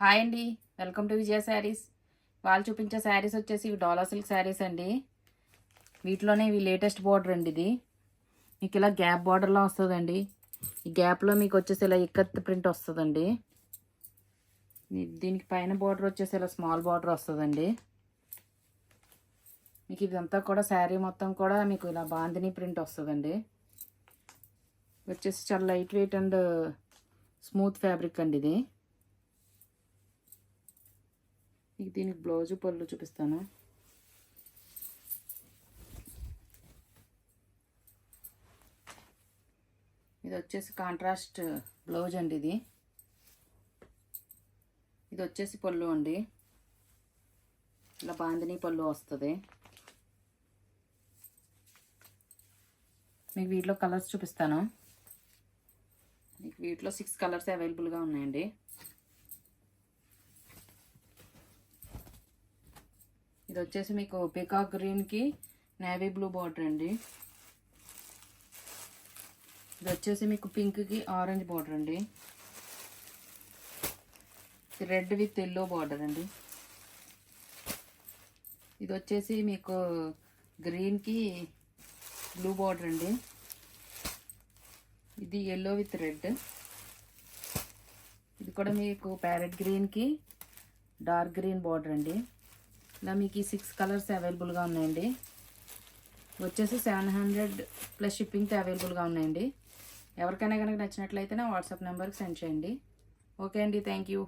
Hi అండి, welcome to విజయ శారీస్. వాళ్ళు చూపించే శారీస్ వచ్చేసి ఇవి డోలా సిల్క్ శారీస్ అండి. వీటిలోనే ఇవి లేటెస్ట్ బార్డర్ అండి. ఇది మీకు ఇలా గ్యాప్ బార్డర్లో వస్తుందండి. ఈ గ్యాప్లో మీకు వచ్చేసి ఇలా ఇక్కత్ ప్రింట్ వస్తుందండి. దీనికి పైన బార్డర్ వచ్చేసి ఇలా స్మాల్ బార్డర్ వస్తుందండి. మీకు ఇదంతా కూడా శారీ మొత్తం కూడా మీకు ఇలా బాందిని ప్రింట్ వస్తుందండి. వచ్చేసి చాలా light weight and smooth fabric అండి. ఇది దీనికి బ్లౌజు పళ్ళు చూపిస్తాను. ఇది వచ్చేసి కాంట్రాస్ట్ బ్లౌజ్ అండి. ఇది వచ్చేసి పళ్ళు అండి. ఇలా బాందిని పళ్ళు వస్తుంది. మీకు వీటిలో కలర్స్ చూపిస్తాను. మీకు వీటిలో 6 కలర్స్ అవైలబుల్గా ఉన్నాయండి. ఇది వచ్చేసి మీకు పీకాక్ గ్రీన్కి నేవీ బ్లూ బార్డర్ అండి. ఇది వచ్చేసి మీకు పింక్కి ఆరెంజ్ బార్డర్ అండి. రెడ్ విత్ ఎల్లో బార్డర్ అండి. ఇది వచ్చేసి మీకు గ్రీన్కి బ్లూ బార్డర్ అండి. ఇది ఎల్లో విత్ రెడ్. ఇది కూడా మీకు ప్యారెట్ గ్రీన్కి డార్క్ గ్రీన్ బార్డర్ అండి. ఇలా మీకు ఈ 6 కలర్స్ అవైలబుల్గా ఉన్నాయండి. వచ్చేసి 700 ప్లస్ షిప్పింగ్తో అవైలబుల్గా ఉన్నాయండి. ఎవరికైనా కనుక నచ్చినట్లయితే నా వాట్సాప్ నెంబర్కి సెండ్ చేయండి. ఓకే అండి, థ్యాంక్ యూ.